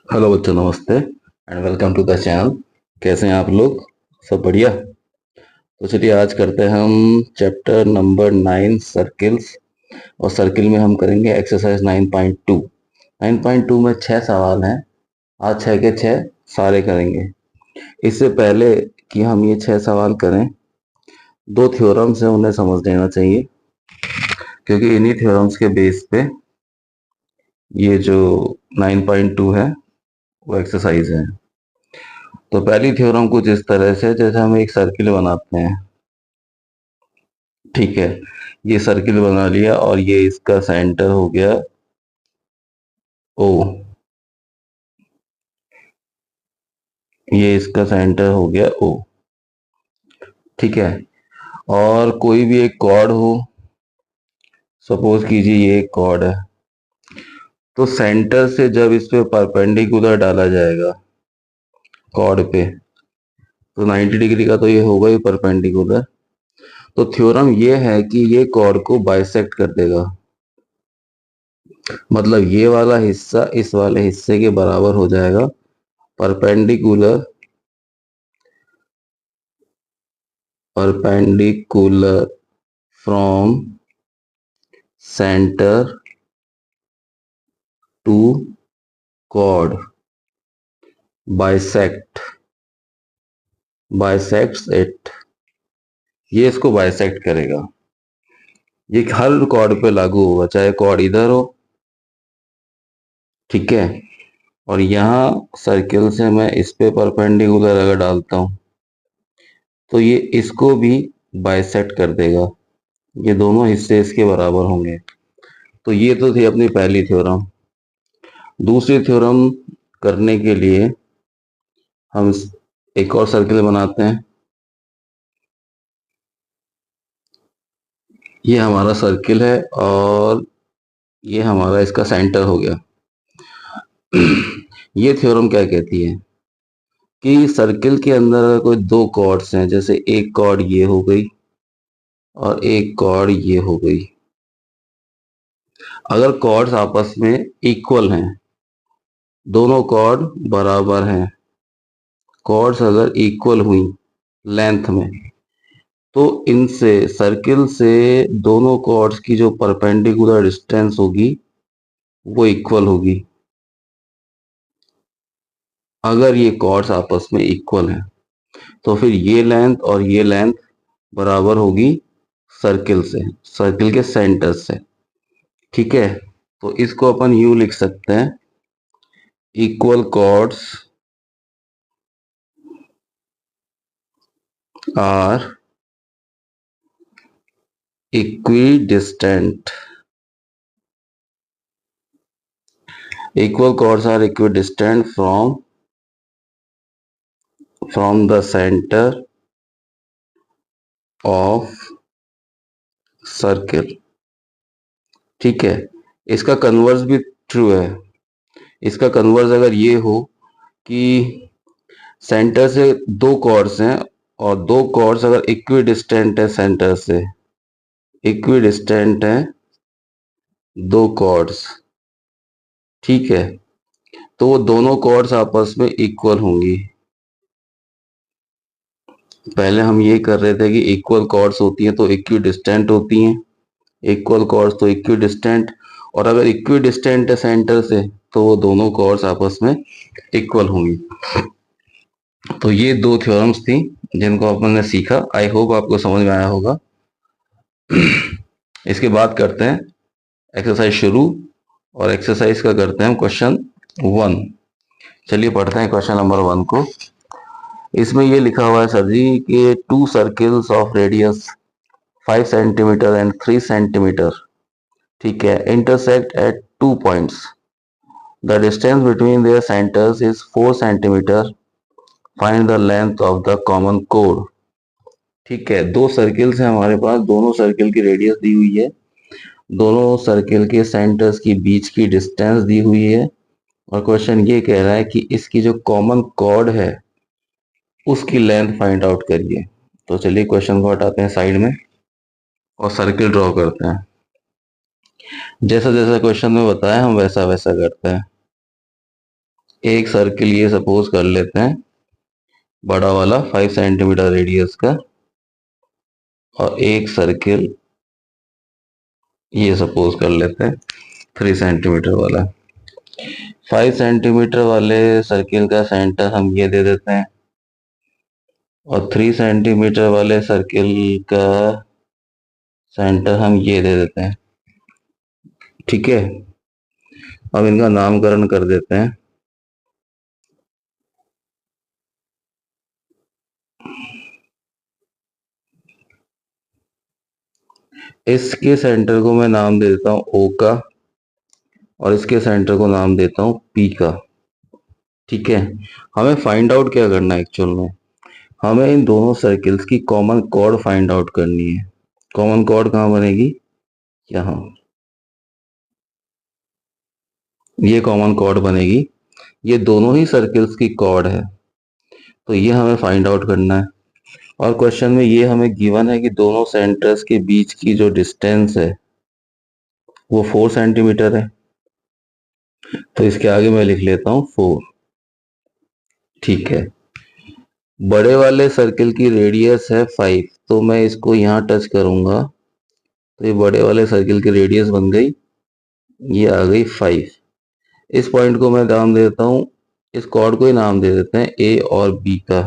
Hello बच्चों, नमस्ते and welcome to the channel. कैसे हैं आप लोग? सब बढ़िया? तो चलिए आज करते हैं हम चैप्टर नंबर 9 सर्किल्स। और सर्किल में हम करेंगे एक्सरसाइज 9.2। 9.2 में 6 सवाल हैं। आज 6 के 6 सारे करेंगे। इससे पहले कि हम ये 6 सवाल करें, दो थ्योरम्स हैं, उन्हें समझ लेना चाहिए, क्योंकि इन्हीं थ्योरम्स के बेस पे ये जो 9.2 है वो एक्सरसाइज है। तो पहली थ्योरम कुछ इस तरह से, जैसे हम एक सर्किल बनाते हैं। ठीक है, ये सर्किल बना लिया और ये इसका सेंटर हो गया ओ। ये इसका सेंटर हो गया ओ। ठीक है, और कोई भी एक कॉर्ड हो, सपोज कीजिए ये एक कॉर्ड है, तो सेंटर से जब इस पे परपेंडिकुलर डाला जाएगा कॉर्ड पे, तो 90 डिग्री का तो ये होगा ही परपेंडिकुलर। तो थ्योरम ये है कि ये कॉर्ड को बाइसेक्ट कर देगा। मतलब ये वाला हिस्सा इस वाले हिस्से के बराबर हो जाएगा, perpendicular perpendicular from centre to chord, bisect bisects it. ये इसको बाइसेक्ट करेगा। ये हर कॉर्ड पे लागू होगा, चाहे कॉर्ड इधर हो। ठीक है, और यहाँ सर्किल से मैं इस पे परपेंडिकुलर अगर डालता हूं, तो ये इसको भी बाइसेक्ट कर देगा। ये दोनों हिस्से इसके बराबर होंगे। तो ये तो थी अपनी पहली थ्योरम। दूसरी थ्योरम करने के लिए हम एक और सर्किल बनाते हैं। ये हमारा सर्किल है और ये हमारा इसका सेंटर हो गया। ये थ्योरम क्या कहती है कि सर्किल के अंदर अगर कोई दो कॉर्ड्स हैं, जैसे एक कॉर्ड ये हो गई और एक कॉर्ड ये हो गई, अगर कॉर्ड्स आपस में इक्वल हैं, दोनों कॉर्ड बराबर हैं, कॉर्ड्स अगर इक्वल हुई लेंथ में, तो इनसे सर्किल से दोनों कॉर्ड्स की जो परपेंडिकुलर डिस्टेंस होगी वो इक्वल होगी। अगर ये कॉर्ड्स आपस में इक्वल हैं, तो फिर ये लेंथ और ये लेंथ बराबर होगी सर्किल से, सर्किल के सेंटर से। ठीक है, तो इसको अपन यूं लिख सकते हैं, equal chords are equidistant. Equal chords are equidistant from the centre of circle. ठीक है, इसका कन्वर्स भी ट्रू है। इसका कन्वर्स अगर ये हो कि सेंटर से दो कॉर्ड्स हैं और दो कॉर्ड्स अगर इक्विडिस्टेंट है सेंटर से, इक्विडिस्टेंट है दो कॉर्ड्स, ठीक है, तो वो दोनों कॉर्ड्स आपस में इक्वल होंगी। पहले हम ये कर रहे थे कि इक्वल कॉर्ड्स होती हैं तो इक्विडिस्टेंट होती हैं, इक्वल कॉर्ड्स तो इक्विडिस्टेंट, और अगर इक्विडिस्टेंट है सेंटर से तो वो दोनों कॉर्ड्स आपस में इक्वल होंगी। तो ये दो थ्योरम्स थी जिनको अपन ने सीखा। आई होप आपको समझ में आया होगा। इसके बाद करते हैं एक्सरसाइज शुरू, और एक्सरसाइज का करते हैं क्वेश्चन 1। चलिए पढ़ते हैं क्वेश्चन नंबर 1 को। इसमें ये लिखा हुआ है सर जी कि two circles of radius 5 centimetre and 3 centimetre, ठीक है, intersect at 2 points. The distance between their centres is 4 centimetre. Find the length of the common कोड। ठीक है, दो सर्किल्स हैं हमारे पास, दोनों सर्किल की रेडियस दी हुई है, दोनों सर्किल के सेंटर्स की बीच की डिस्टेंस दी हुई है, और क्वेश्चन ये कह रहा है कि इसकी जो कॉमन कॉर्ड है उसकी लेंथ फाइंड आउट करिए। तो चलिए क्वेश्चन को हटाते हैं साइड में और सर्किल ड्रॉ करते हैं। जैसा जैसा क्वेश्चन में बताया हम वैसा वैसा करते हैं। एक सर्किल ये सपोज कर लेते हैं बड़ा वाला 5 सेंटीमीटर रेडियस का, और एक सर्किल ये सपोज कर लेते हैं 3 सेंटीमीटर वाला। 5 सेंटीमीटर वाले सर्किल का सेंटर हम ये दे देते हैं, और 3 सेंटीमीटर वाले सर्किल का सेंटर हम ये दे देते हैं। ठीक है, अब इनका नामकरण कर देते हैं। इसके सेंटर को मैं नाम दे देता हूं ओ का, और इसके सेंटर को नाम देता हूं पी का। ठीक है, हमें फाइंड आउट क्या करना है एक्चुअल में, हमें इन दोनों सर्किल्स की कॉमन कॉर्ड फाइंड आउट करनी है। कॉमन कॉर्ड कहाँ बनेगी, यहाँ, ये कॉमन कॉर्ड बनेगी। ये दोनों ही सर्किल्स की कॉर्ड है, तो ये हमें फाइंड आउट करना है। और क्वेश्चन में ये हमें गिवन है कि दोनों सेंटर्स के बीच की जो डिस्टेंस है वो 4 सेंटीमीटर है, तो इसके आगे मैं लिख लेता हूं 4। ठीक है, बड़े वाले सर्किल की रेडियस है 5, तो मैं इसको यहाँ टच करूंगा तो ये बड़े वाले सर्किल की रेडियस बन गई, ये आ गई 5। इस पॉइंट को मैं नाम देता हूं, इस कॉर्ड को ही नाम दे देते हैं ए और बी का।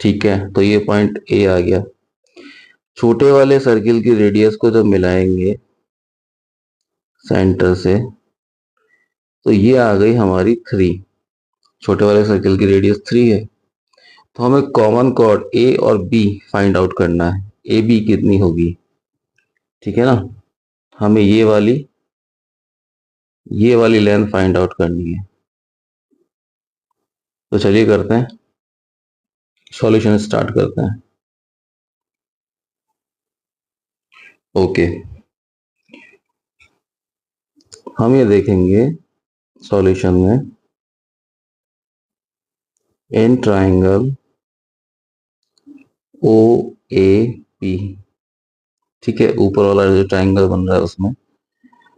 ठीक है, तो ये पॉइंट ए आ गया। छोटे वाले सर्किल की रेडियस को जब मिलाएंगे सेंटर से, तो ये आ गई हमारी 3। छोटे वाले सर्किल की रेडियस 3 है, तो हमें कॉमन कॉर्ड ए और बी फाइंड आउट करना है। ए बी कितनी होगी, ठीक है ना, हमें ये वाली लेंथ फाइंड आउट करनी है। तो चलिए करते हैं, सॉल्यूशन स्टार्ट करते हैं। ओके, हम ये देखेंगे सॉल्यूशन में, इन ट्राइंगल ओ ए पी, ठीक है, ऊपर वाला जो ट्राइंगल बन रहा है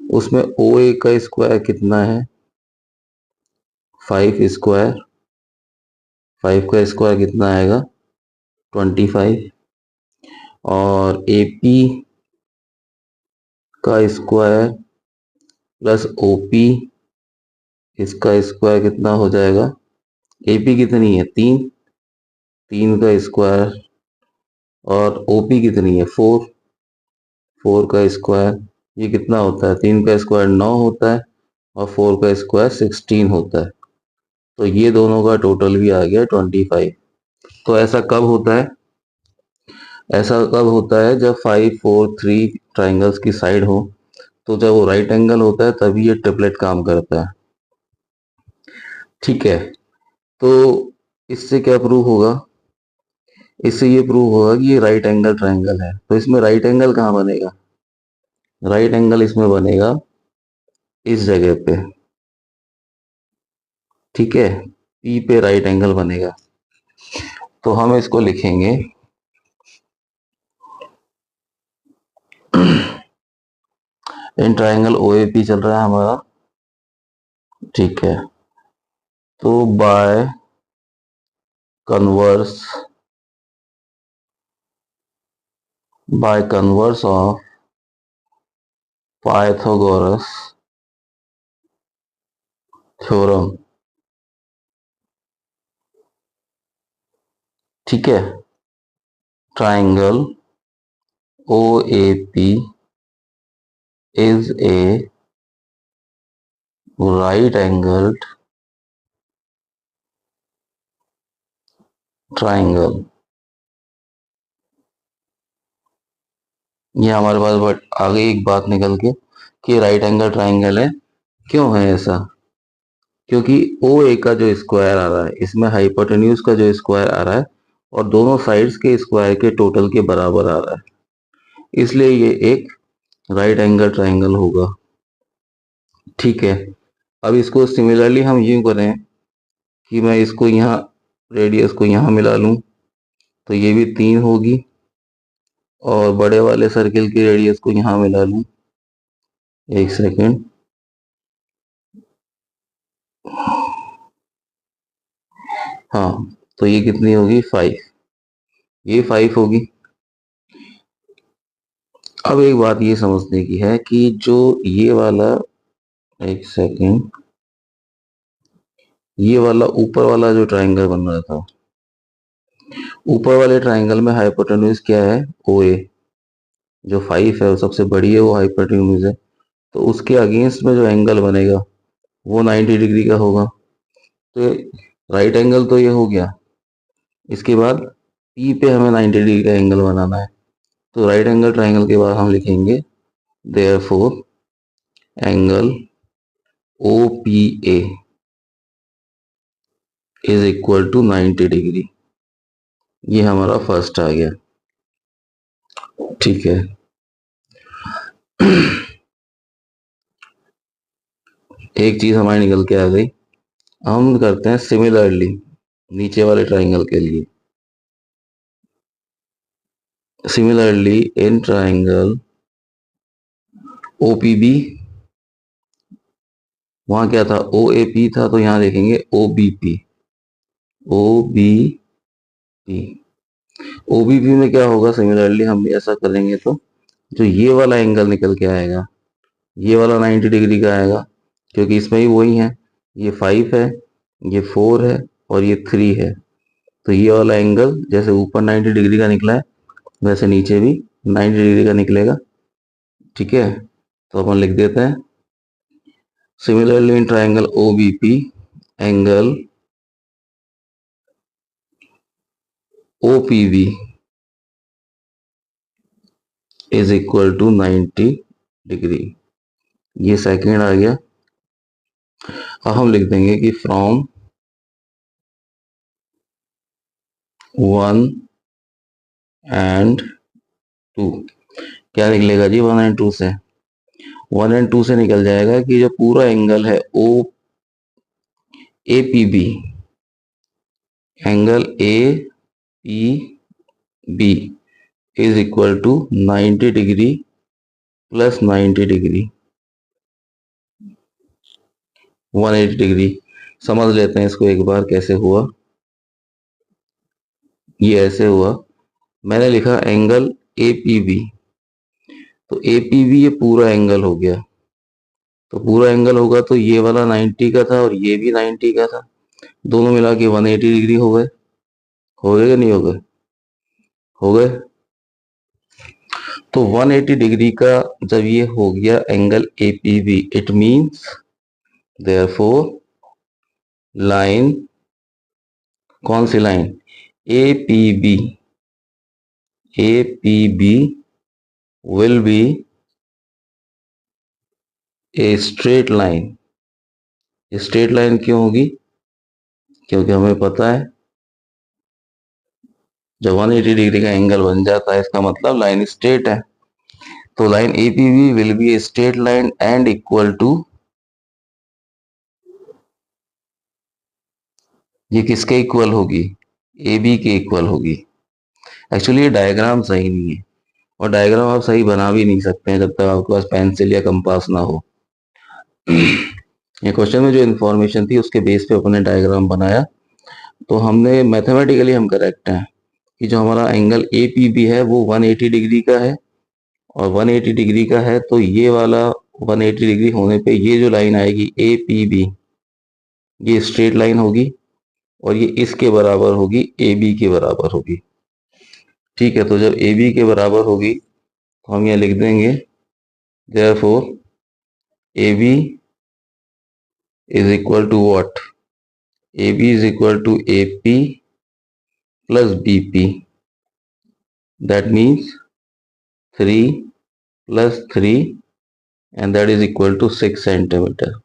उसमें ओ ए का स्क्वायर कितना है, 5 स्क्वायर। 5 का स्क्वायर कितना आएगा, 25। और ए पी का स्क्वायर प्लस ओ पी, इसका स्क्वायर कितना हो जाएगा, ए पी कितनी है 3, 3 का स्क्वायर, और ओ पी कितनी है 4, 4 का स्क्वायर, ये कितना होता है, 3 का स्क्वायर 9 होता है, और 4 का स्क्वायर 16 होता है। तो ये दोनों का टोटल भी आ गया 25। तो ऐसा कब होता है जब 5 4 3 ट्राइंगल्स की साइड हो, तो जब वो राइट एंगल होता है तभी ये ट्रिपलेट काम करता है। ठीक है, तो इससे क्या प्रूव होगा, इससे ये प्रूव होगा कि ये राइट एंगल ट्राइंगल है। तो इसमें राइट एंगल कहाँ बनेगा, राइट एंगल इसमें बनेगा इस जगह पे। ठीक है, पी पे राइट एंगल बनेगा, तो हम इसको लिखेंगे इन ट्राइंगल ओ ए पी चल रहा है हमारा। ठीक है, तो converse by converse of Pythagoras theorem. ठीक है, triangle O A P is a right angled triangle. ये हमारे पास बट आ गई एक बात निकल के कि राइट एंगल ट्राइंगल है। क्यों है ऐसा, क्योंकि ओ ए का जो स्क्वायर आ रहा है इसमें हाइपोटेन्यूज का जो स्क्वायर आ रहा है और दोनों साइड्स के स्क्वायर के टोटल के बराबर आ रहा है, इसलिए ये एक राइट एंगल ट्राइंगल होगा। ठीक है, अब इसको सिमिलरली हम यूं करें कि मैं इसको यहाँ रेडियस को यहाँ मिला लूं, तो ये भी 3 होगी, और बड़े वाले सर्किल की रेडियस को यहाँ मिला लूं, एक सेकेंड, हाँ, तो ये कितनी होगी 5, ये 5 होगी। अब एक बात ये समझने की है कि जो ये वाला, एक सेकेंड, ये वाला ऊपर वाला जो ट्राइंगल बन रहा था, ऊपर वाले ट्राइंगल में हाइपोटेन्यूज क्या है, ओ ए। जो 5 है वो सबसे बड़ी है, वो हाइपोटेन्यूज है, तो उसके अगेंस्ट में जो एंगल बनेगा वो 90 डिग्री का होगा। तो राइट एंगल तो ये हो गया, इसके बाद पी पे हमें 90 डिग्री का एंगल बनाना है। तो राइट एंगल ट्राइंगल के बाद हम लिखेंगे therefore angle O P A is equal to 90 degree. ये हमारा फर्स्ट आ गया, ठीक है। एक चीज हमारी निकल के आ गई। हम करते हैं सिमिलरली नीचे वाले ट्राइंगल के लिए। सिमिलरली इन ट्राइंगल OPB, वहां क्या था, OAP था, तो यहां देखेंगे OBP। OBP, OBP में क्या होगा, सिमिलरली हम भी ऐसा करेंगे तो जो ये वाला एंगल निकल के आएगा, ये वाला 90 डिग्री का आएगा, क्योंकि इसमें भी वही है, ये 5 है, ये 4 है और ये 3 है। तो ये वाला एंगल जैसे ऊपर 90 डिग्री का निकला है, वैसे नीचे भी 90 डिग्री का निकलेगा, ठीक है। तो अपन लिख देते हैं similarly in triangle OBP angle OPB is equal to 90 degree. ये सेकेंड आ गया। अब हम लिख देंगे कि फ्रॉम 1 एंड 2, क्या निकलेगा जी 1 एंड 2 से, 1 एंड 2 से निकल जाएगा कि जो पूरा एंगल है APB, angle APB is equal to 90 degree plus 90 degree 180 degree. समझ लेते हैं इसको एक बार कैसे हुआ। ये ऐसे हुआ, मैंने लिखा एंगल APB, तो APB ये पूरा एंगल हो गया। तो पूरा एंगल होगा तो ये वाला 90 का था और ये भी 90 का था, दोनों मिला के 180 डिग्री हो गए। हो गए कि नहीं हो गए, हो गए। तो 180 डिग्री का जब ये हो गया angle APB, it means therefore line, कौन सी line, APB, APB will be a straight line। Straight line क्यों होगी, क्योंकि हमें पता है जब 180 डिग्री का एंगल बन जाता है इसका मतलब लाइन स्ट्रेट है। तो line APB will be a straight line and equal to, ये किसके इक्वल होगी, AB के इक्वल होगी। एक्चुअली ये डायग्राम सही नहीं है, और डायग्राम आप सही बना भी नहीं सकते हैं जब तक आपके पास पेंसिल या कंपास ना हो। ये क्वेश्चन में जो इन्फॉर्मेशन थी उसके बेस पे अपने डायग्राम बनाया, तो हमने मैथमेटिकली हम करेक्ट हैं कि जो हमारा एंगल APB है वो 180 डिग्री का है, और 180 डिग्री का है तो ये वाला 180 डिग्री होने पे ये जो लाइन आएगी APB, ये स्ट्रेट लाइन होगी, और ये इसके बराबर होगी, AB के बराबर होगी, ठीक है। तो जब AB के बराबर होगी तो हम यहाँ लिख देंगे therefore AB is equal to what, AB is equal to AP plus BP, that means 3 plus 3 and that is equal to 6 centimetre.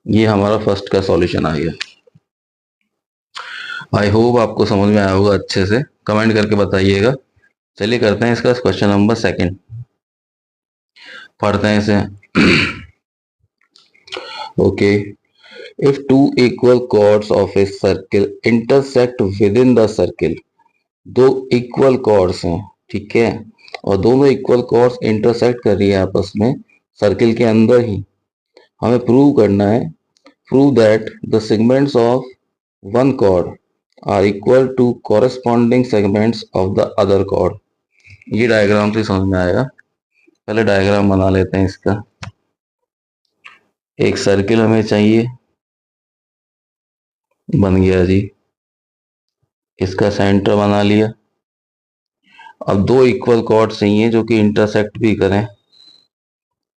ये हमारा फर्स्ट का सॉल्यूशन आ गया। आई होप आपको समझ में आया होगा अच्छे से, कमेंट करके बताइएगा। चलिए करते हैं इसका क्वेश्चन नंबर सेकंड, पढ़ते हैं इसे। Okay, if two equal chords of a circle intersect within the circle, दो इक्वल कॉर्ड्स हैं, ठीक है, और दोनों इक्वल कॉर्ड्स इंटरसेक्ट कर रही है आपस में सर्किल के अंदर ही। हमें प्रूव करना है prove that the segments of one chord are equal to corresponding segments of the other chord. ये डायग्राम से समझ में आएगा। पहले डायग्राम बना लेते हैं इसका। एक सर्किल हमें चाहिए, बन गया जी। इसका सेंटर बना लिया। अब दो इक्वल कॉर्ड चाहिए जो कि इंटरसेक्ट भी करें।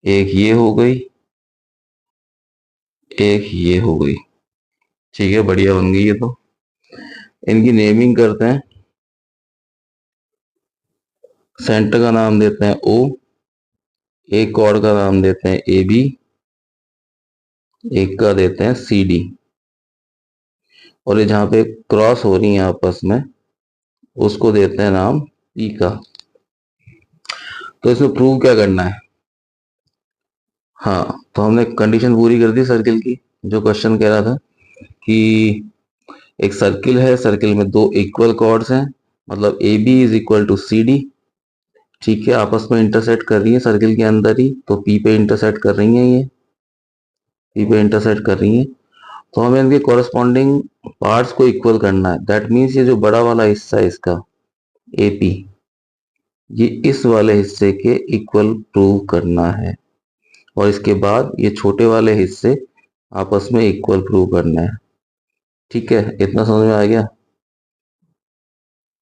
एक ये हो गई, एक ये हो गई। ठीक है, बढ़िया बन गई ये तो। इनकी नेमिंग करते हैं। सेंटर का नाम देते हैं ओ, एक कॉर्ड का नाम देते हैं ए बी, एक का देते हैं सी डी। और ये जहां पे क्रॉस हो रही है आपस में, उसको देते हैं नाम पी का। तो इसमें प्रूव क्या करना है? हाँ, तो हमने कंडीशन पूरी कर दी सर्किल की। जो क्वेश्चन कह रहा था कि एक सर्किल है, सर्किल में दो इक्वल कॉर्ड्स हैं, मतलब A B is equal to C D. ठीक है, आपस में इंटरसेक्ट कर रही है सर्किल के अंदर ही, तो पी पे इंटरसेक्ट कर रही है, ये पी पे इंटरसेक्ट कर रही है। तो हमें इनके कॉरेस्पॉन्डिंग पार्ट्स को इक्वल करना है। दैट मीन्स ये जो बड़ा वाला हिस्सा है इसका ए पी, ये इस वाले हिस्से के इक्वल प्रूव करना है। और इसके बाद ये छोटे वाले हिस्से आपस में इक्वल प्रूव करना है। ठीक है, इतना समझ में आ गया?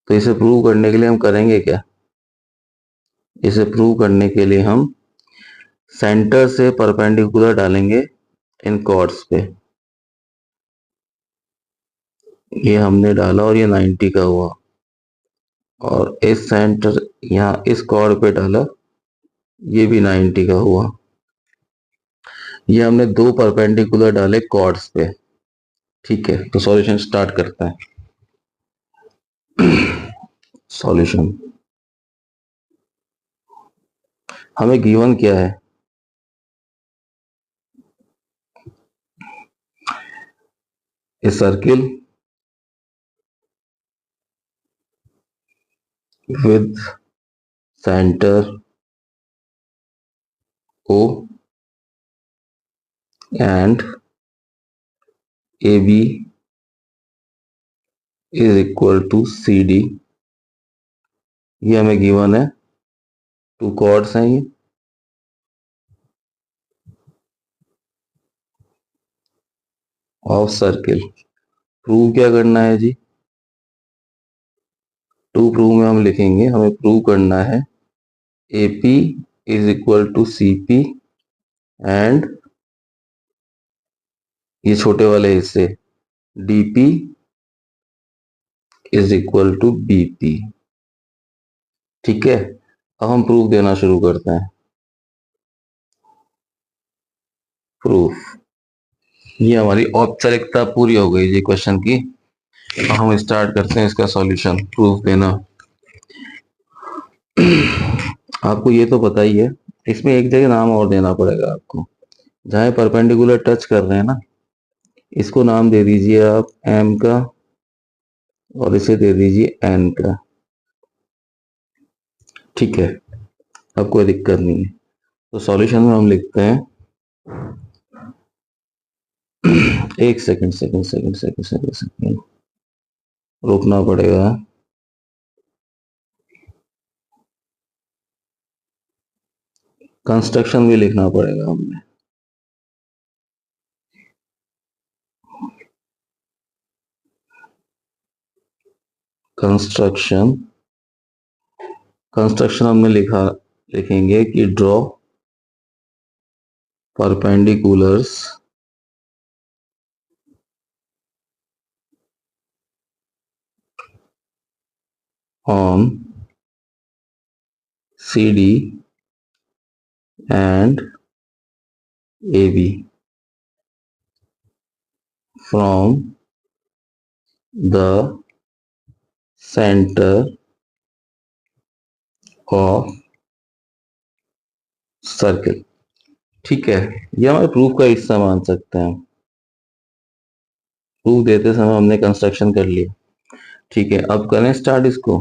तो इसे प्रूव करने के लिए हम करेंगे क्या? इसे प्रूव करने के लिए हम सेंटर से परपेंडिकुलर डालेंगे इन कॉर्ड्स पे। ये हमने डाला और ये 90 का हुआ, और इस सेंटर यहाँ इस कॉर्ड पे डाला, ये भी 90 का हुआ। ये हमने दो परपेंडिकुलर डाले कॉर्ड्स पे। ठीक है, तो सॉल्यूशन स्टार्ट करते हैं। सॉल्यूशन हमें गिवन क्या है? A circle with center O and AB is equal to CD। ये हमें गिवन है, टू कॉर्ड्स हैं ये। ऑफ सर्किल प्रूव क्या करना है जी? टू प्रूव में हम लिखेंगे, हमें प्रूव करना है AP is equal to CP and ये छोटे वाले हिस्से DP is equal to BP। ठीक है, अब हम प्रूफ देना शुरू करते हैं। प्रूफ, ये हमारी औपचारिकता पूरी हो गई जी क्वेश्चन की। अब हम स्टार्ट करते हैं इसका सॉल्यूशन, प्रूफ देना। आपको ये तो पता ही है, इसमें एक जगह नाम और देना पड़ेगा आपको। जहां परपेंडिकुलर टच कर रहे हैं ना, इसको नाम दे दीजिए आप M का, और इसे दे दीजिए N का। ठीक है, अब कोई दिक्कत नहीं है। तो सॉल्यूशन में हम लिखते हैं, एक second second second second second second रुकना पड़ेगा। कंस्ट्रक्शन भी लिखना पड़ेगा हमें। कंस्ट्रक्शन कंस्ट्रक्शन हमने लिखेंगे कि draw perpendiculars on CD and AB from the center of circle. ठीक है, ये हमारे प्रूफ का हिस्सा मान सकते हैं। प्रूफ देते समय हमने कंस्ट्रक्शन कर लिया। ठीक है, अब करें स्टार्ट इसको।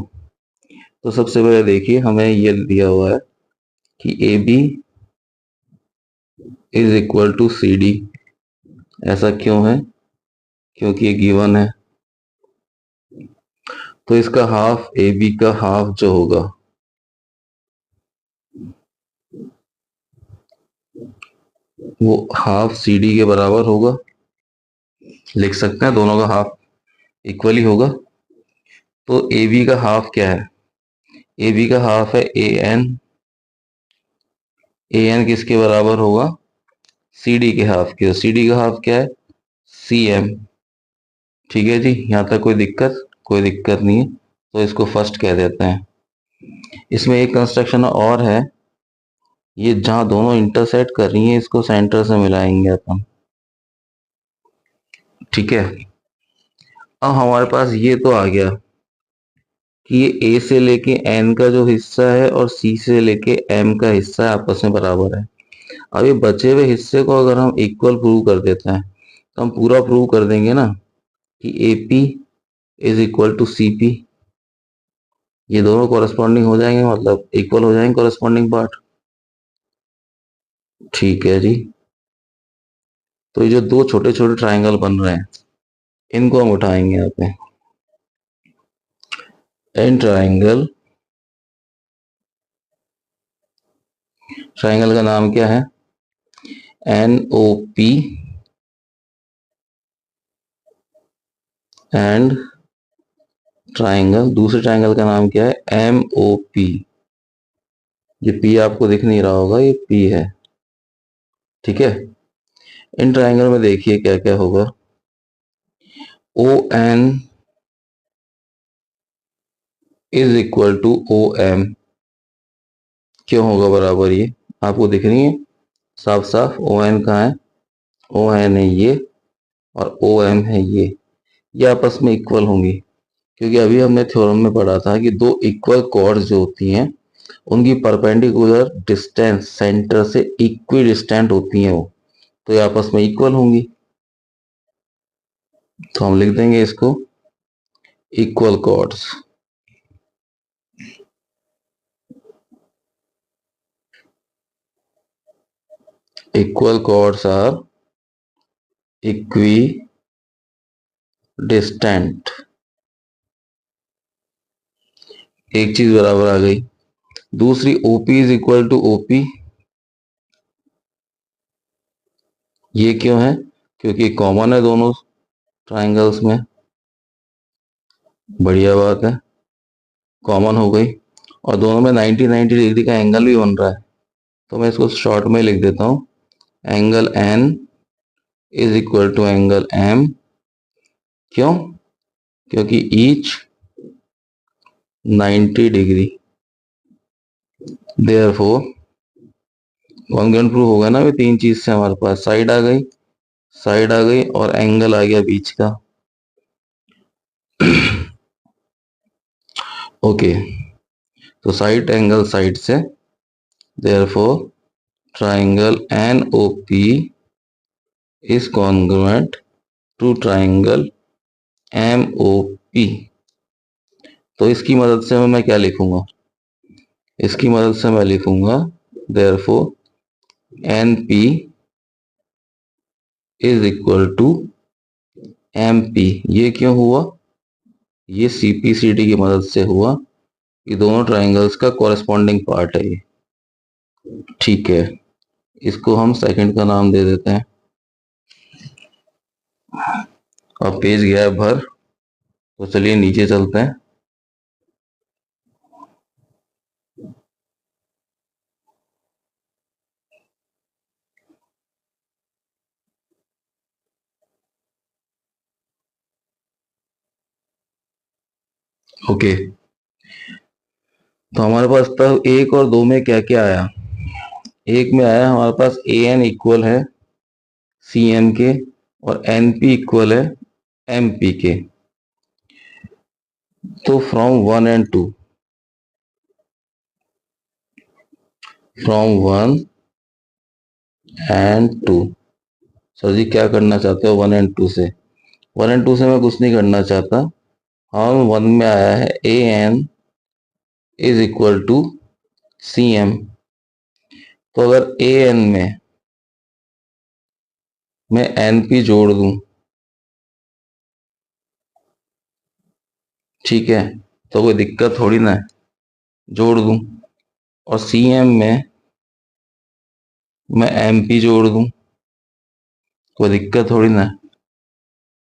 तो सबसे पहले देखिए, हमें ये दिया हुआ है कि AB is equal to CD ऐसा क्यों है? क्योंकि ये गिवन है। तो इसका हाफ ए बी का हाफ जो होगा वो हाफ सी डी के बराबर होगा। लिख सकते हैं दोनों का हाफ इक्वली होगा। तो ए बी का हाफ क्या है? ए बी का हाफ है ए एन। ए एन किसके बराबर होगा? सी डी के हाफ के। सी डी का हाफ क्या है? C M. ठीक है जी, यहाँ तक कोई दिक्कत? कोई दिक्कत नहीं है। तो इसको फर्स्ट कह देते हैं। इसमें एक कंस्ट्रक्शन और है, ये जहां दोनों इंटरसेक्ट कर रही हैं इसको सेंटर से मिलाएंगे अपन। ठीक है, अब हमारे पास ये तो आ गया कि ये ए से लेके एन का जो हिस्सा है और सी से लेके एम का हिस्सा है आपस में बराबर है। अब ये बचे हुए हिस्से को अगर हम इक्वल प्रूव कर देते हैं तो हम पूरा प्रूव कर देंगे ना कि A P is equal to C P. ये दोनों कॉरेस्पॉन्डिंग हो जाएंगे, मतलब इक्वल हो जाएंगे कॉरेस्पॉन्डिंग पार्ट। ठीक है जी। तो ये जो दो छोटे छोटे ट्राइंगल बन रहे हैं इनको हम उठाएंगे यहाँ पे। एन ट्राइंगल, ट्राइंगल का नाम क्या है? N O P and triangle, दूसरे ट्राइंगल का नाम क्या है? M O P. ये पी आपको दिख नहीं रहा होगा, ये पी है। ठीक है, इन ट्राइंगल में देखिए क्या क्या होगा। O N is equal to O M. क्यों होगा बराबर? ये आपको दिख रही है साफ साफ। ओ एन कहाँ है? ओ एन है ये, और ओ एम है ये आपस में इक्वल होंगी। क्योंकि अभी हमने थ्योरम में पढ़ा था कि दो इक्वल कॉर्ड्स जो होती हैं उनकी परपेंडिकुलर डिस्टेंस सेंटर से इक्वी डिस्टेंट होती हैं वो, तो ये आपस में इक्वल होंगी। तो हम लिख देंगे इसको equal chords. Equal chords are equidistant. एक चीज बराबर आ गई। दूसरी OP is equal to OP. ये क्यों है? क्योंकि कॉमन है दोनों ट्राइंगल्स में। बढ़िया बात है, कॉमन हो गई। और दोनों में 90 डिग्री का एंगल भी बन रहा है। तो मैं इसको शॉर्ट में लिख देता हूं, angle N is equal to angle M. क्यों? क्योंकि each 90 degree. Therefore congruent proof होगा ना। भी तीन चीज से हमारे पास साइड आ गई, साइड आ गई और एंगल आ गया बीच का। ओके, तो साइड एंगल साइड से, therefore triangle N O P is congruent to triangle M O P. तो इसकी मदद से मैं क्या लिखूंगा? इसकी मदद से मैं लिखूंगा therefore N P is equal to M P. ये क्यों हुआ? ये सीपीसीडी की मदद से हुआ। ये दोनों ट्राइंगल्स का कॉरेस्पॉन्डिंग पार्ट है ये। ठीक है, इसको हम सेकंड का नाम दे देते हैं। अब पेज गया है भर, तो चलिए नीचे चलते हैं। ओके, तो हमारे पास तब एक और दो में क्या क्या आया? एक में आया हमारे पास ए एन इक्वल है सी एम के और एन पी इक्वल है एम पी के। तो from one and two. Sir ji क्या करना चाहते हो वन एंड टू से? वन एंड टू से मैं कुछ नहीं करना चाहता। हम वन में आया है A N is equal to C M. तो अगर ए एन में मैं एनपी जोड़ दूं, ठीक है, तो कोई दिक्कत थोड़ी ना है, जोड़ दूं। और सीएम में मैं एमपी जोड़ दूं, कोई दिक्कत थोड़ी ना है।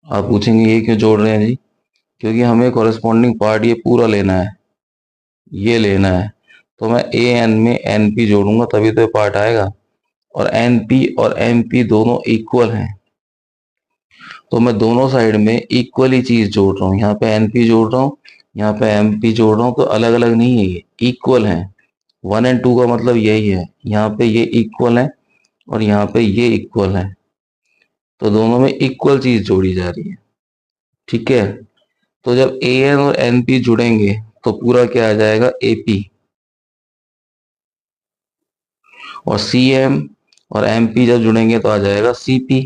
आप पूछेंगे ये क्यों जोड़ रहे हैं जी? क्योंकि हमें कॉरेस्पॉन्डिंग पार्ट ये पूरा लेना है, ये लेना है। तो मैं ए एन में एन पी जोड़ूंगा तभी तो ये पार्ट आएगा। और एन पी और एम पी दोनों इक्वल हैं, तो मैं दोनों साइड में इक्वली चीज जोड़ रहा हूँ। यहाँ पे एन पी जोड़ रहा हूँ, यहाँ पे एम पी जोड़ रहा हूँ, तो अलग अलग नहीं है, ये इक्वल है। 1 और 2 का मतलब यही है, यहाँ पे ये इक्वल है और यहाँ पे ये इक्वल है, तो दोनों में इक्वल चीज जोड़ी जा रही है, ठीक है। तो जब ए एन और एन पी जुड़ेंगे तो पूरा क्या आ जाएगा, एपी। और सी एम और एम पी जब जुड़ेंगे तो आ जाएगा सीपी।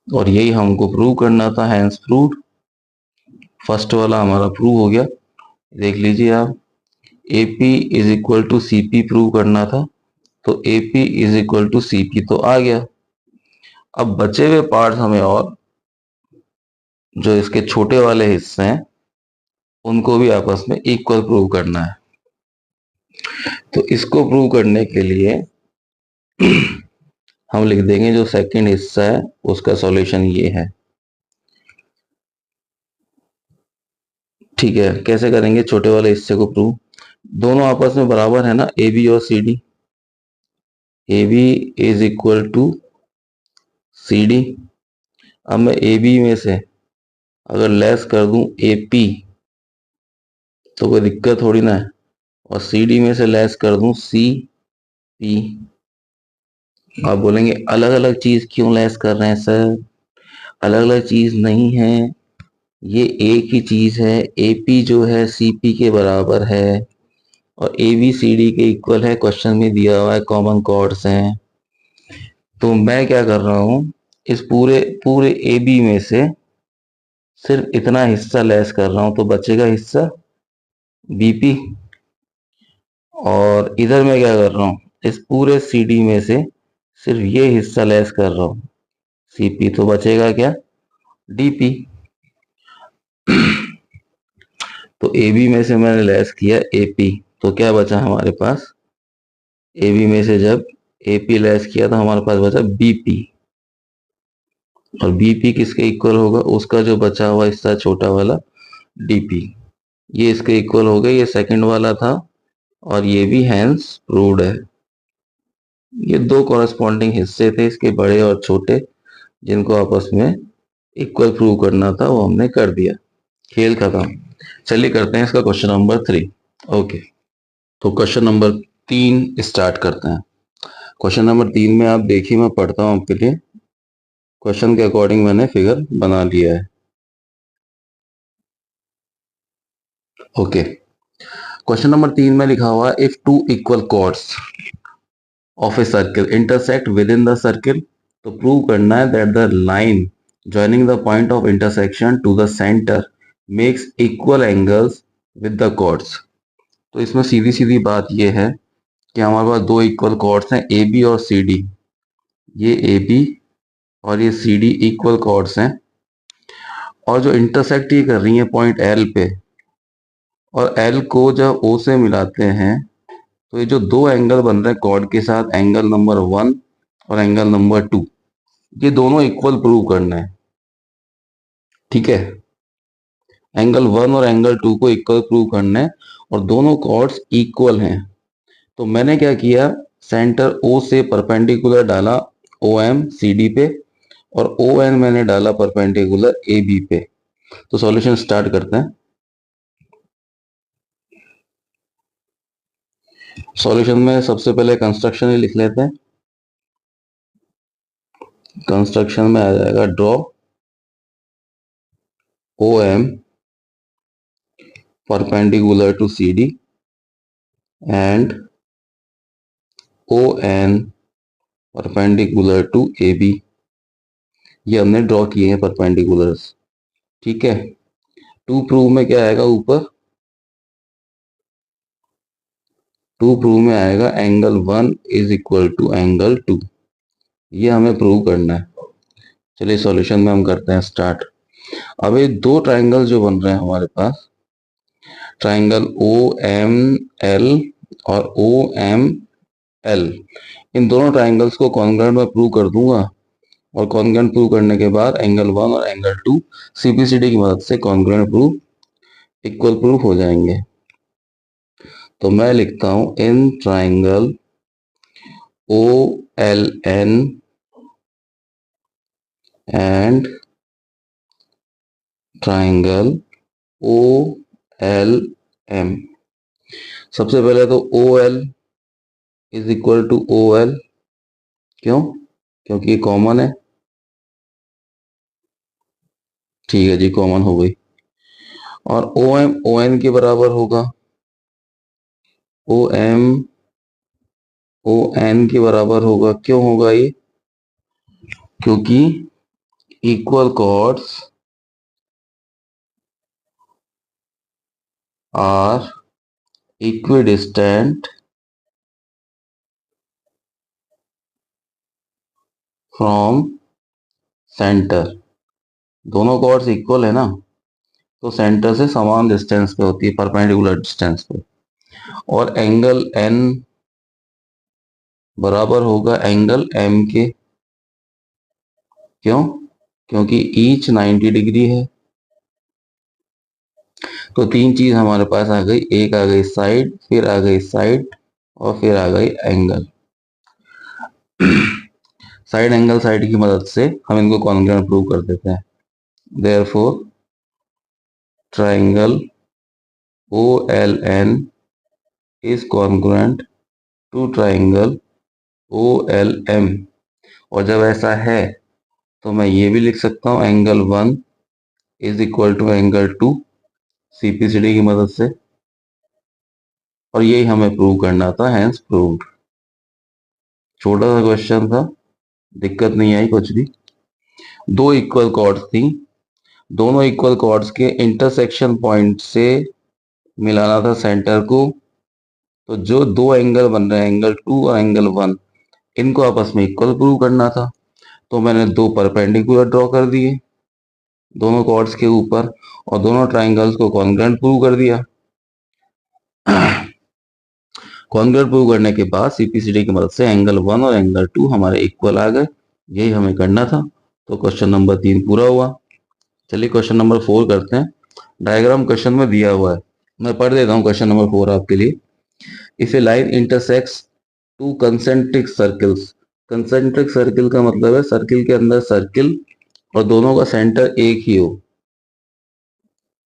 और यही हमको प्रूव करना था, हैंस प्रूव। फर्स्ट वाला हमारा प्रूव हो गया, देख लीजिए आप। AP is equal to CP prove करना था, तो AP is equal to CP तो आ गया। अब बचे हुए पार्ट्स हमें और जो इसके छोटे वाले हिस्से हैं उनको भी आपस में इक्वल प्रूव करना है। तो इसको प्रूव करने के लिए हम लिख देंगे जो सेकंड हिस्सा है उसका सॉल्यूशन ये है, ठीक है। कैसे करेंगे छोटे वाले हिस्से को प्रूव? दोनों आपस में बराबर है ना, ए बी और C D. A B is equal to C D. अब मैं ए बी में से अगर लेस कर दूं ए पी तो कोई दिक्कत थोड़ी ना है, और सी डी में से लेस कर दूं सी पी। आप बोलेंगे अलग अलग चीज क्यों लेस कर रहे हैं सर? अलग अलग चीज नहीं है, ये एक ही चीज है। एपी जो है सीपी के बराबर है और ए बी सी डी के इक्वल है, क्वेश्चन में दिया हुआ है, कॉमन कॉर्ड्स हैं। तो मैं क्या कर रहा हूं, इस पूरे पूरे ए बी में से सिर्फ इतना हिस्सा लेस कर रहा हूं, तो बचेगा हिस्सा बीपी। और इधर मैं क्या कर रहा हूं, इस पूरे सी डी में से सिर्फ ये हिस्सा लेस कर रहा हूं, सीपी, तो बचेगा क्या, डीपी। तो ए बी में से मैंने लेस किया एपी, तो क्या बचा हमारे पास, ए बी में से जब एपी लेस किया तो हमारे पास बचा बीपी। और बीपी किसके इक्वल होगा, उसका जो बचा हुआ हिस्सा छोटा वाला डीपी, ये इसके इक्वल हो गया। ये सेकंड वाला था और ये भी हैंस प्रूव्ड है। ये दो कॉरेस्पॉन्डिंग हिस्से थे इसके, बड़े और छोटे, जिनको आपस में इक्वल प्रूव करना था, वो हमने कर दिया, खेल खत्म। चलिए करते हैं इसका क्वेश्चन नंबर 3। ओके, तो क्वेश्चन नंबर 3 स्टार्ट करते हैं। क्वेश्चन नंबर 3 में आप देखिए, मैं पढ़ता हूं आपके लिए। क्वेश्चन के अकॉर्डिंग मैंने फिगर बना लिया है। ओके, क्वेश्चन नंबर 3 में लिखा हुआ है, if two equal chords of a circle intersect within the circle, तो प्रूव करना है that the line joining the point of intersection to the center makes equal angles with the chords। तो इसमें सीधी सीधी बात यह है कि हमारे पास दो इक्वल कॉर्ड्स हैं, ए बी और सी डी। ये ए बी और ये सी डी इक्वल कॉर्ड्स हैं, और जो इंटरसेक्ट ये कर रही है पॉइंट एल पे, और एल को जब ओ से मिलाते हैं तो ये जो दो एंगल बन रहे हैं कॉर्ड के साथ, एंगल नंबर 1 और एंगल नंबर 2, ये दोनों इक्वल प्रूव करना है, ठीक है। एंगल 1 और एंगल 2 को इक्वल प्रूव करना है और दोनों कॉर्ड्स इक्वल हैं। तो मैंने क्या किया, सेंटर ओ से परपेंडिकुलर डाला ओ एम सी डी पे, और ओ एन मैंने डाला परपेंडिकुलर ए बी पे। तो सॉल्यूशन स्टार्ट करते हैं। सॉल्यूशन में सबसे पहले कंस्ट्रक्शन ही लिख लेते हैं। कंस्ट्रक्शन में आ जाएगा, draw O M perpendicular to C D and O N perpendicular to A B. ये हमने ड्रॉ किए हैं परपेंडिकुलर्स, ठीक है। टू प्रूव में क्या आएगा ऊपर, टू प्रूव में आएगा angle 1 is equal to angle 2। ये हमें प्रूव करना है। चलिए सॉल्यूशन में हम करते हैं स्टार्ट। अब ये दो ट्राइंगल जो बन रहे हैं हमारे पास, ट्राइंगल ओ एम एल और ओ एम एल, इन दोनों ट्राइंगल्स को कॉन्ग्रुएंट में प्रूव कर दूंगा, और कॉन्ग्रुएंट प्रूव करने के बाद एंगल 1 और एंगल 2 सीपीसीडी की मदद से कॉन्ग्रुएंट प्रूव, इक्वल प्रूफ हो जाएंगे। तो मैं लिखता हूं in triangle O L N and triangle O L M. सबसे पहले तो O L is equal to O L, क्यों? क्योंकि ये कॉमन है। ठीक है जी, कॉमन हो गई। और ओ एम ओ एन के बराबर होगा, ओ एम ओ एन के बराबर होगा। क्यों होगा ये? क्योंकि equal chords are equidistant from centre. दोनों कॉर्ड्स इक्वल है ना, तो सेंटर से समान डिस्टेंस पे होती है, परपेंडिकुलर डिस्टेंस पे। और एंगल एन बराबर होगा एंगल एम के। क्यों? क्योंकि ईच 90 डिग्री है। तो तीन चीज हमारे पास आ गई, एक आ गई साइड, फिर आ गई साइड, और फिर आ गई एंगल। साइड एंगल साइड की मदद से हम इनको कॉन्ग्रुएंट प्रूव कर देते हैं। Therefore triangle O L N is congruent to triangle O L M. और जब ऐसा है तो मैं ये भी लिख सकता हूँ angle 1 is equal to angle 2 CPCT की मदद से। और यही हमें प्रूव करना था, हैंस प्रूव्ड। छोटा सा क्वेश्चन था, दिक्कत नहीं आई कुछ भी। दो इक्वल कॉर्ड्स थी, दोनों इक्वल कॉर्ड्स के इंटरसेक्शन पॉइंट से मिलाना था सेंटर को। तो जो दो एंगल बन रहे हैं, एंगल 2 और एंगल 1, इनको आपस में इक्वल प्रूव करना था। तो मैंने दो परपेंडिकुलर ड्रॉ कर दिए दोनों कॉर्ड्स के ऊपर, और दोनों ट्राइंगल्स को कॉन्ग्रुएंट प्रूव कर दिया। कॉन्ग्रुएंट प्रूव करने के बाद सीपीसीडी की मदद से एंगल 1 और एंगल 2 हमारे इक्वल आ गए। यही हमें करना था। तो क्वेश्चन नंबर 3 पूरा हुआ। चलिए क्वेश्चन नंबर 4 करते हैं। डायग्राम क्वेश्चन में दिया हुआ है, मैं पढ़ देता हूँ क्वेश्चन नंबर 4 आपके लिए। If A line intersects two concentric circles. Concentric circle का मतलब है सर्किल के अंदर सर्किल और दोनों का सेंटर एक ही हो।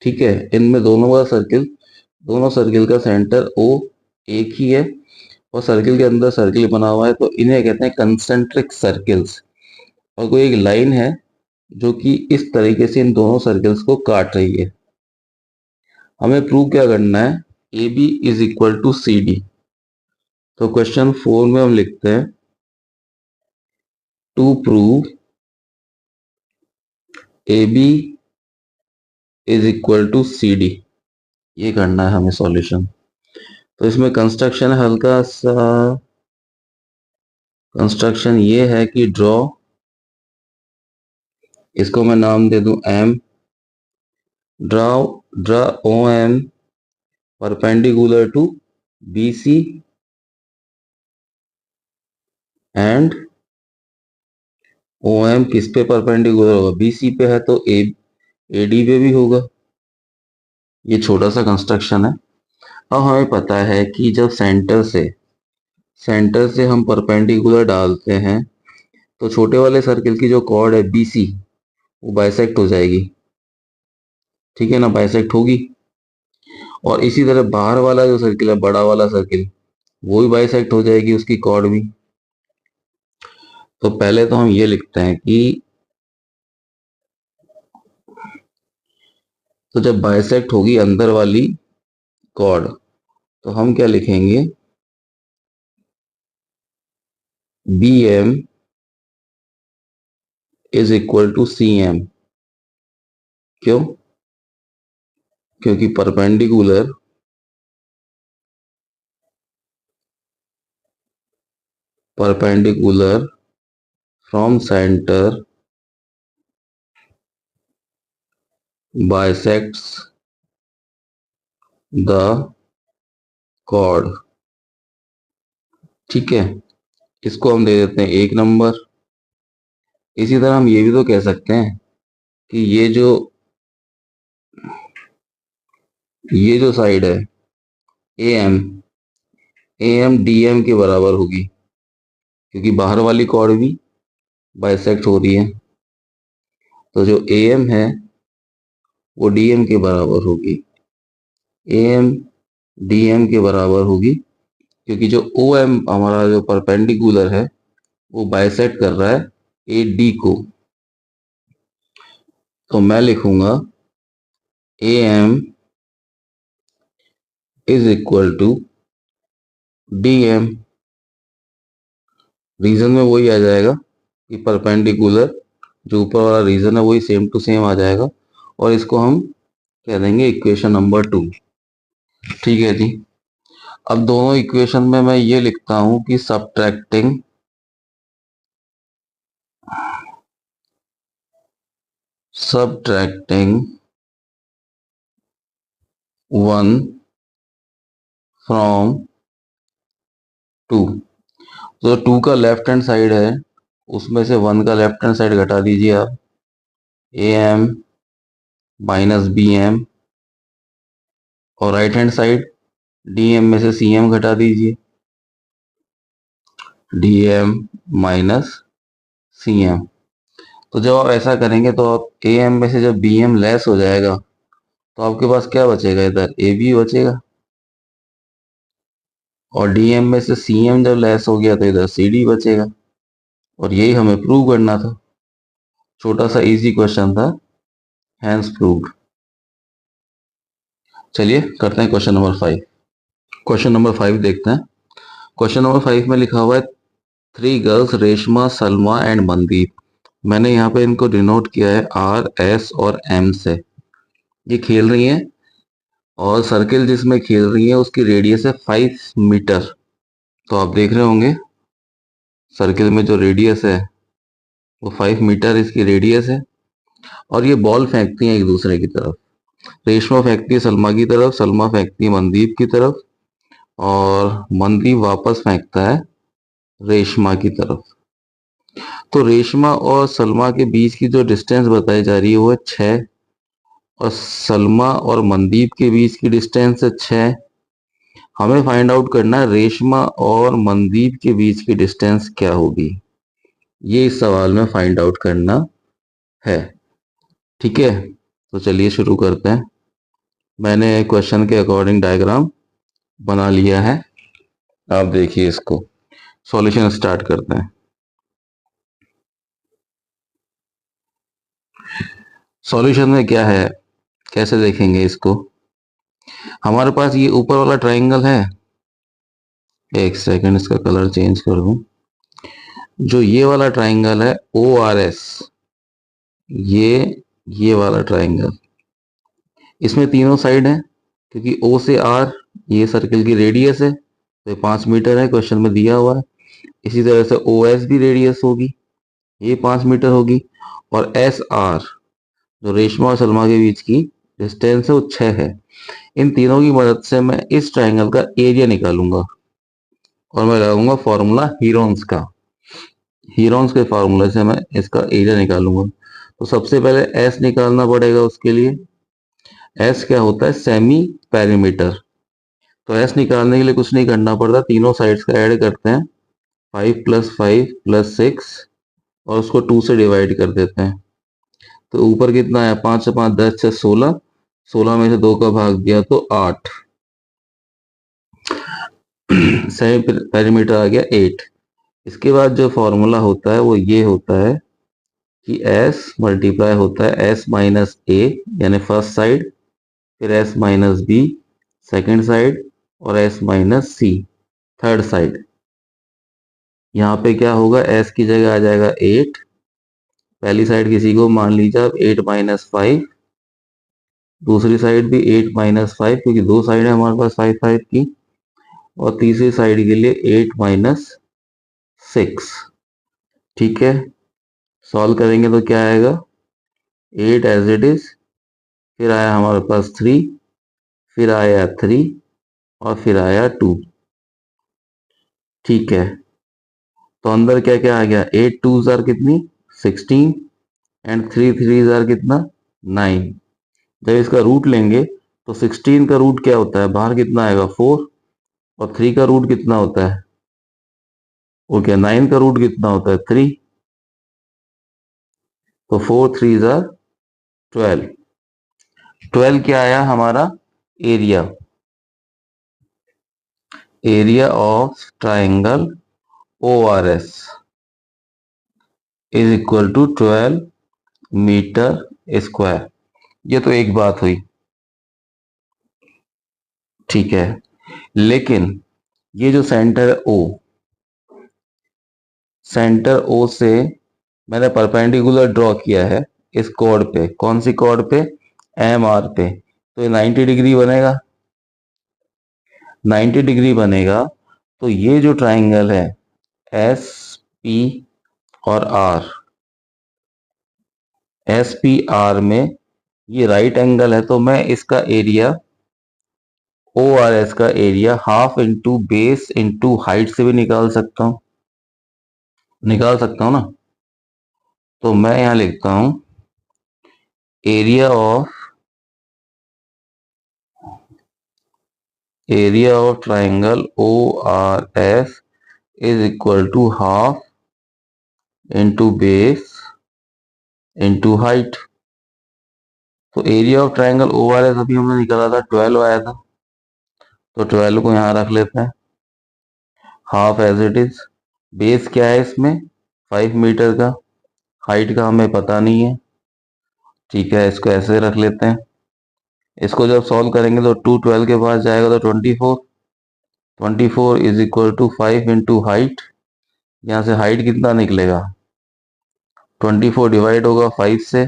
ठीक है, इनमें दोनों सर्किल का सेंटर ओ एक ही है, और सर्किल के अंदर सर्किल बना हुआ है, तो इन्हें कहते हैं कंसेंट्रिक सर्किल्स। और कोई एक लाइन है जो कि इस तरीके से इन दोनों सर्किल्स को काट रही है। हमें प्रूव क्या करना है? A B is equal to C D. तो क्वेश्चन 4 में हम लिखते हैं to prove A B is equal to C D. ये करना है हमें सॉल्यूशन। तो इसमें कंस्ट्रक्शन है, हल्का सा कंस्ट्रक्शन ये है कि ड्रॉ, इसको मैं नाम दे दूं M. Draw draw O M perpendicular to B C and O M किस पे परपेंडिकुलर होगा? बी सी पे है तो ए डी पे भी होगा। ये छोटा सा कंस्ट्रक्शन है। अब हमें पता है कि जब सेंटर से हम परपेंडिकुलर डालते हैं, तो छोटे वाले सर्किल की जो कॉर्ड है बी सी, वो बाइसेक्ट हो जाएगी। ठीक है ना, बाइसेक्ट होगी। और इसी तरह बाहर वाला जो सर्किल है, बड़ा वाला सर्किल, वो भी बाइसेक्ट हो जाएगी, उसकी कॉर्ड भी। तो पहले तो हम ये लिखते हैं कि तो जब बाइसेक्ट होगी अंदर वाली कॉर्ड, तो हम क्या लिखेंगे? B M is equal to C M. क्यों? क्योंकि perpendicular perpendicular from center bisects the chord। ठीक है, इसको हम दे देते हैं 1 नंबर। इसी तरह हम ये भी तो कह सकते हैं कि ये जो साइड है AM, AM DM के बराबर होगी, क्योंकि बाहर वाली कॉर्ड भी बाइसेक्ट हो रही है। तो जो AM है वो DM के बराबर होगी, AM DM के बराबर होगी, क्योंकि जो OM हमारा जो परपेंडिकुलर है वो बाइसेक्ट कर रहा है AD को। तो मैं लिखूंगा AM is equal to DM। Reason में वही आ जाएगा कि परपेंडिकुलर, जो ऊपर वाला रीजन है वही सेम टू सेम आ जाएगा, और इसको हम कह देंगे इक्वेशन नंबर 2। ठीक है जी। अब दोनों इक्वेशन में मैं ये लिखता हूं कि सब्ट्रैक्टिंग वन फ्रॉम 2। तो 2 का लेफ्ट हैंड साइड है, उसमें से 1 का लेफ्ट हैंड साइड घटा दीजिए आप, AM माइनस BM, और राइट हैंड साइड DM में से CM घटा दीजिए, DM माइनस CM। तो जब आप ऐसा करेंगे तो आप AM में से जब BM लेस हो जाएगा तो आपके पास क्या बचेगा, इधर AB बचेगा, और DM में से CM जब लेस हो गया तो इधर CD बचेगा। और यही हमें प्रूव करना था। छोटा सा इजी क्वेश्चन था, हैंस प्रूव्ड। चलिए करते हैं क्वेश्चन नंबर 5। क्वेश्चन नंबर 5 देखते हैं। क्वेश्चन नंबर 5 में लिखा हुआ है 3 गर्ल्स रेशमा, सलमा एंड मनदीप। मैंने यहाँ पे इनको डिनोट किया है R, S और M से। ये खेल रही हैं और सर्किल जिसमें खेल रही है उसकी रेडियस है 5 मीटर। तो आप देख रहे होंगे सर्किल में जो रेडियस है वो 5 मीटर इसकी रेडियस है, और ये बॉल फेंकती हैं एक दूसरे की तरफ। रेशमा फेंकती है सलमा की तरफ, सलमा फेंकती है मनदीप की तरफ, और मनदीप वापस फेंकता है रेशमा की तरफ। तो रेशमा और सलमा के बीच की जो डिस्टेंस बताई जा रही है वो है 6, और सलमा और मनदीप के बीच की डिस्टेंस है 6। हमें फाइंड आउट करना है रेशमा और मनदीप के बीच की डिस्टेंस क्या होगी, ये इस सवाल में फाइंड आउट करना है। ठीक है, तो चलिए शुरू करते हैं। मैंने क्वेश्चन के अकॉर्डिंग डायग्राम बना लिया है, आप देखिए इसको। सॉल्यूशन स्टार्ट करते हैं। सॉल्यूशन में क्या है, कैसे देखेंगे इसको। हमारे पास ये ऊपर वाला ट्राइंगल है, एक सेकंड इसका कलर चेंज कर दूं। जो ये वाला ट्राइंगल है ORS, ये वाला ट्राइंगल, इसमें तीनों साइड है, क्योंकि O से R ये सर्किल की रेडियस है, तो ये 5 मीटर है, क्वेश्चन में दिया हुआ है। इसी तरह से OS भी रेडियस होगी, ये 5 मीटर होगी, और SR जो रेशमा और सलमा के बीच की डिस्टेंस है वो 6 है। इन तीनों की मदद से मैं इस ट्राइंगल का एरिया निकालूंगा, और मैं लगाऊंगा फॉर्मूला हीरोन्स का। हीरोन्स के फार्मूले से मैं इसका एरिया निकालूंगा। तो सबसे पहले एस निकालना पड़ेगा, उसके लिए एस क्या होता है, सेमी पेरीमीटर। तो एस निकालने के लिए कुछ नहीं करना पड़ता, तीनों साइड्स का ऐड करते हैं, 5 + 5 + 6, और उसको 2 से डिवाइड कर देते हैं। तो ऊपर कितना है, 5 से 5 10 से 16, 16 में से 2 का भाग दिया तो 8, सेमी पेरीमीटर आ गया 8। इसके बाद जो फॉर्मूला होता है वो ये होता है कि S मल्टीप्लाई होता है S माइनस A यानी फर्स्ट साइड, फिर S minus B second side, और S minus C third side. यहाँ पे क्या होगा, S की जगह आ जाएगा 8, पहली साइड किसी को मान लीजिए आप 8 - 5, दूसरी साइड भी 8 - 5, क्योंकि दो साइड है हमारे पास 5 5 की, और तीसरी साइड के लिए 8 - 6। ठीक है, सॉल्व करेंगे तो क्या आएगा, 8 एज इट इज, फिर आया हमारे पास 3, फिर आया 3 और फिर आया 2। ठीक है, तो अंदर क्या क्या आ गया, 8 टू जार कितनी 16 एंड 3 थ्री जार कितना 9। जब इसका रूट लेंगे तो 16 का रूट क्या होता है, बाहर कितना आएगा 4, और 3 का रूट कितना होता है, ओके 9 का रूट कितना होता है 3, तो 4 थ्री जार 12। 12 क्या आया हमारा area, area of triangle O R S is equal to 12 metre square. ये तो एक बात हुई, ठीक है। लेकिन ये जो सेंटर ओ, सेंटर ओ से मैंने परपेंडिकुलर ड्रॉ किया है इस कॉर्ड पे, कौन सी कॉर्ड पे, एम आर पे, तो ये 90 डिग्री बनेगा, 90 डिग्री बनेगा। तो ये जो ट्राइंगल है एस पी और आर, एस पी आर में ये राइट एंगल है, तो मैं इसका एरिया ओ आर एस का area half into base into height से भी निकाल सकता हूं, निकाल सकता हूं ना। तो मैं यहां लिखता हूं area of triangle O R S is equal to half into base into height. तो area of triangle O R S अभी हमने निकाला था 12 आया था, तो 12 को यहां रख लेते हैं, half as it is. Base क्या है इसमें 5 मीटर का, हाइट का हमें पता नहीं है, ठीक है इसको ऐसे रख लेते हैं। इसको जब सॉल्व करेंगे तो 2 12 के पास जाएगा तो 24, 24 is equal to 5 into height, यहाँ से हाइट कितना निकलेगा 24 डिवाइड होगा 5 से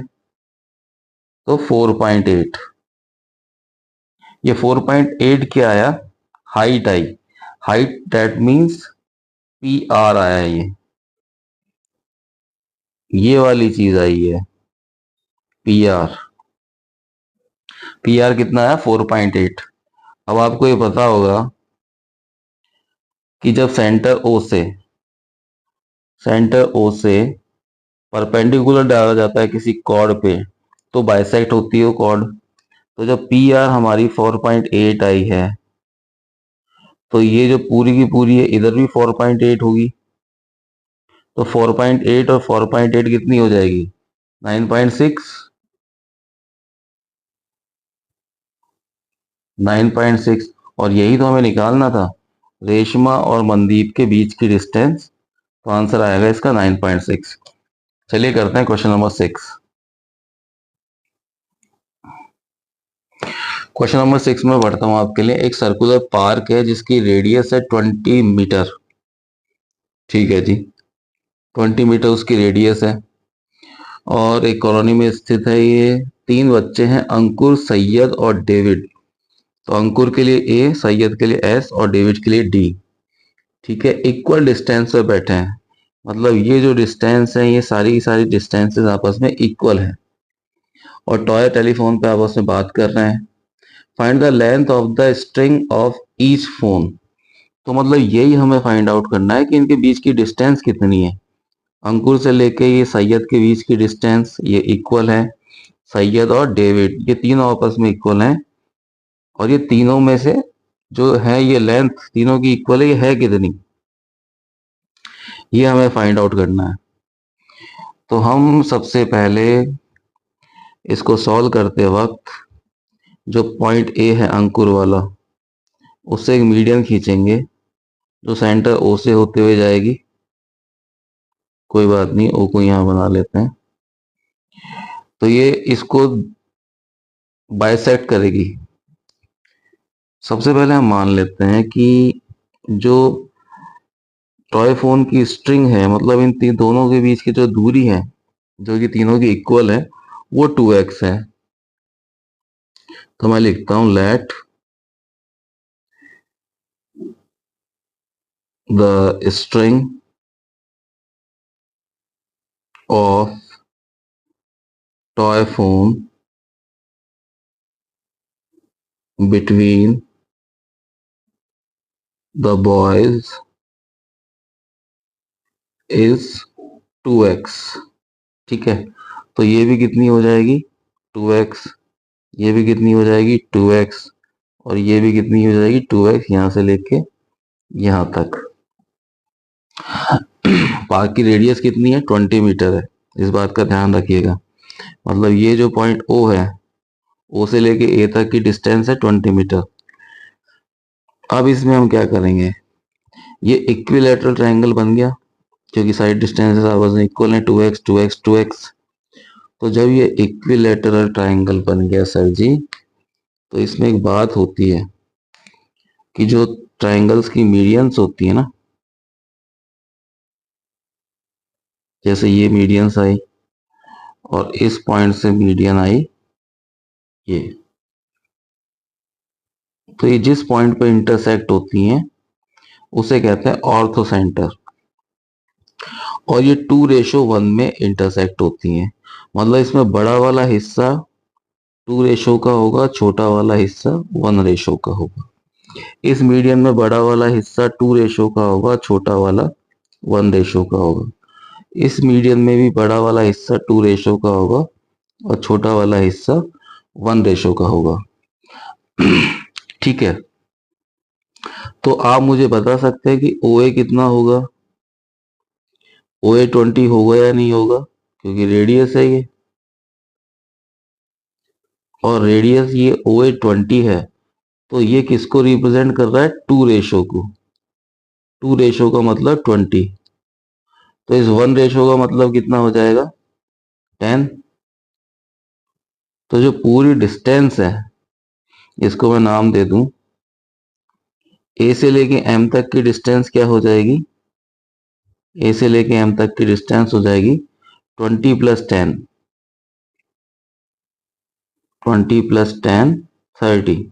तो 4.8। ये 4.8 क्या आया, height I, height that means P R आया, ये वाली चीज आई है पी आर। पी आर कितना है 4.8। अब आपको ये पता होगा कि जब सेंटर ओ से परपेंडिकुलर डाला जाता है किसी कॉर्ड पे तो बाइसेक्ट होती है वो कॉर्ड। तो जब पी आर हमारी 4.8 आई है तो ये जो पूरी की पूरी है इधर भी 4.8 होगी, तो 4.8 और 4.8 कितनी हो जाएगी 9.6, 9.6। और यही तो हमें निकालना था, रेशमा और मनदीप के बीच की डिस्टेंस, तो आंसर आएगा इसका 9.6। चलिए करते हैं क्वेश्चन नंबर 6। क्वेश्चन नंबर 6 में बढ़ता हूं आपके लिए। एक सर्कुलर पार्क है जिसकी रेडियस है 20 मीटर, ठीक है जी, 20 मीटर उसकी रेडियस है, और एक कॉलोनी में स्थित है ये। 3 बच्चे हैं, अंकुर, सैयद और डेविड। तो अंकुर के लिए ए, सैयद के लिए एस और डेविड के लिए डी। ठीक है, इक्वल डिस्टेंस पे बैठे हैं, मतलब ये जो डिस्टेंस है ये सारी की सारी डिस्टेंसेस आपस में इक्वल है, और टॉय टेलीफोन पे आपस में बात कर रहे हैं। Find the length of the string of each phone. तो मतलब यही हमें फाइंड आउट करना है कि इनके बीच की डिस्टेंस कितनी है। अंकुर से लेके ये सैयद के बीच की डिस्टेंस ये इक्वल है, सैयद और डेविड ये तीनों आपस में इक्वल हैं, और ये तीनों में से जो है ये लेंथ तीनों की इक्वल है, ये है कितनी, ये हमें फाइंड आउट करना है। तो हम सबसे पहले इसको सॉल्व करते वक्त जो पॉइंट ए है अंकुर वाला, उससे एक मीडियन खींचेंगे जो सेंटर ओ से होते हुए जाएगी। कोई बात नहीं, ओ को यहां बना लेते हैं, तो ये इसको बाइसेक्ट करेगी। सबसे पहले हम मान लेते हैं कि जो टॉय फोन की स्ट्रिंग है, मतलब इन दोनों के बीच की जो दूरी है जो कि तीनों की इक्वल है वो 2x है। तो मैं लिखता हूं let the string of toy phone between the boys is 2x। ठीक है, तो ये भी कितनी हो जाएगी 2x, ये भी कितनी हो जाएगी 2x, और ये भी कितनी हो जाएगी 2x, यहां से लेके यहां तक। पार्क की रेडियस कितनी है 20 मीटर है, इस बात का ध्यान रखिएगा। मतलब ये जो पॉइंट O है, O से लेके A तक की डिस्टेंस है 20 मीटर। अब इसमें हम क्या करेंगे, ये इक्विलैटरल ट्रायंगल बन गया क्योंकि side distances are was equal है 2x 2x 2x। तो जब ये इक्विलैटरल ट्रायंगल बन गया सर जी, तो इसमें एक बात होती है कि जो ट्रायंगल्स की मीडियंस होती है ना, जैसे ये मीडियंस आई और इस पॉइंट से मीडियन आई ये, तो ये जिस पॉइंट पे इंटरसेक्ट होती हैं उसे कहते हैं ऑर्थो सेंटर, और ये 2:1 में इंटरसेक्ट होती हैं। मतलब इसमें बड़ा वाला हिस्सा 2 का होगा, छोटा वाला हिस्सा 1 का होगा। इस मीडियन में बड़ा वाला हिस्सा 2 का होगा, छोटा वाला 1 का होगा। इस मीडियन में भी बड़ा वाला हिस्सा 2 का होगा और छोटा वाला हिस्सा 1 का होगा। ठीक है, तो आप मुझे बता सकते हैं कि OA कितना होगा, OA 20 होगा या नहीं होगा, क्योंकि रेडियस है ये, और रेडियस ये OA 20 है, तो ये किसको रिप्रेजेंट कर रहा है 2 को। 2 का मतलब 20, तो इस 1 का मतलब कितना हो जाएगा 10। तो जो पूरी डिस्टेंस है, इसको मैं नाम दे दूं, A से लेके M तक की डिस्टेंस क्या हो जाएगी, A से लेके M तक की डिस्टेंस हो जाएगी 20 + 10, 20 + 10 30,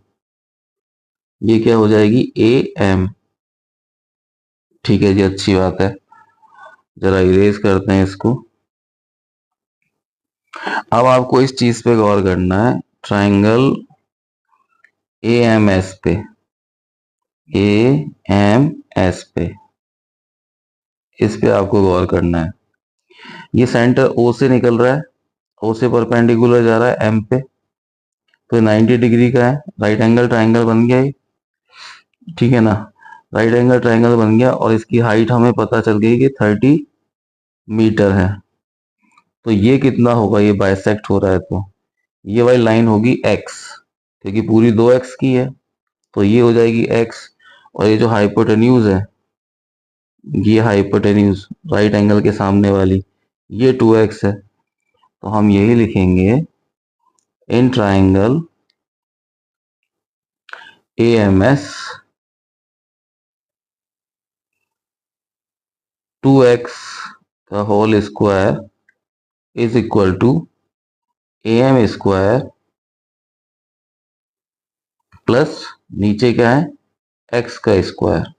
ये क्या हो जाएगी AM। ठीक है जी, अच्छी बात है, जरा इरेज करते हैं इसको। अब आपको इस चीज पे गौर करना है, ट्राइंगल AMS पे, AMS पे, इस पे आपको गौर करना है। ये सेंटर O से निकल रहा है, O से परपेंडिकुलर जा रहा है M पे, तो 90 डिग्री का है, राइट एंगल ट्राइंगल बन गया। ठीक है ना, राइट एंगल ट्राइंगल बन गया, और इसकी हाइट हमें पता चल गई कि 30 मीटर है। तो ये कितना होगा, ये बाइसेक्ट हो रहा है, तो ये वाली लाइन होगी x, क्योंकि पूरी 2x की है, तो ये हो जाएगी x। और ये जो हाइपोटेन्यूज है, ये हाइपोटेन्यूज राइट एंगल के सामने वाली, ये 2x है, तो हम यही लिखेंगे इन ट्राइंगल AMS 2x का whole square is equal to AM square plus नीचे क्या है x का स्क्वायर।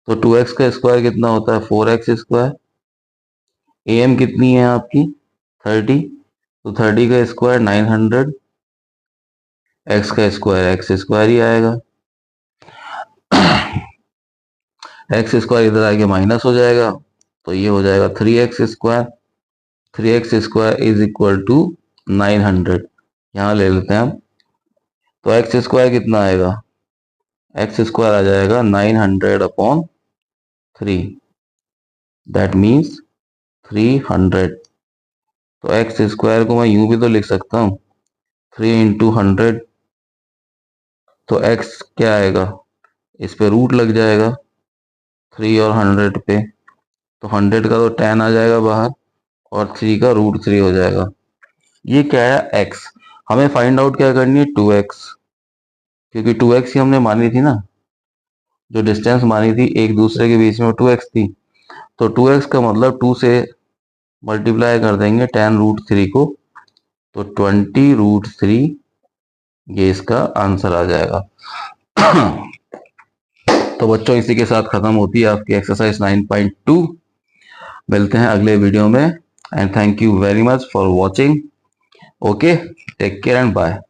तो 2x का स्क्वायर कितना होता है 4x स्क्वायर, AM कितनी है आपकी 30, तो 30 का स्क्वायर 900, x का स्क्वायर x स्क्वायर ही आएगा। x स्क्वायर इधर आके माइनस हो जाएगा, तो ये हो जाएगा 3x square. 3x square is equal to 900, यहाँ ले लेते हैं हम, तो x स्क्वायर कितना आएगा, x स्क्वायर आ जाएगा 900/3, दैट मीन्स 300। तो x स्क्वायर को मैं यूं भी तो लिख सकता हूँ 3 × 100, तो x क्या आएगा, इस पे रूट लग जाएगा 3 और 100 पे, तो 100 का तो 10 आ जाएगा बाहर, और 3 का √3 हो जाएगा। ये क्या है x, हमें फाइंड आउट क्या करनी है 2x, क्योंकि 2x ही हमने मानी थी ना, जो डिस्टेंस मानी थी एक दूसरे के बीच में 2x थी, तो 2x का मतलब 2 से मल्टीप्लाई कर देंगे 10√3 को, तो 20√3, ये इसका आंसर आ जाएगा। तो बच्चों इसी के साथ खत्म होती है आपकी एक्सरसाइज 9.2। मिलते हैं अगले वीडियो में, and thank you very much for watching. Okay, take care and bye.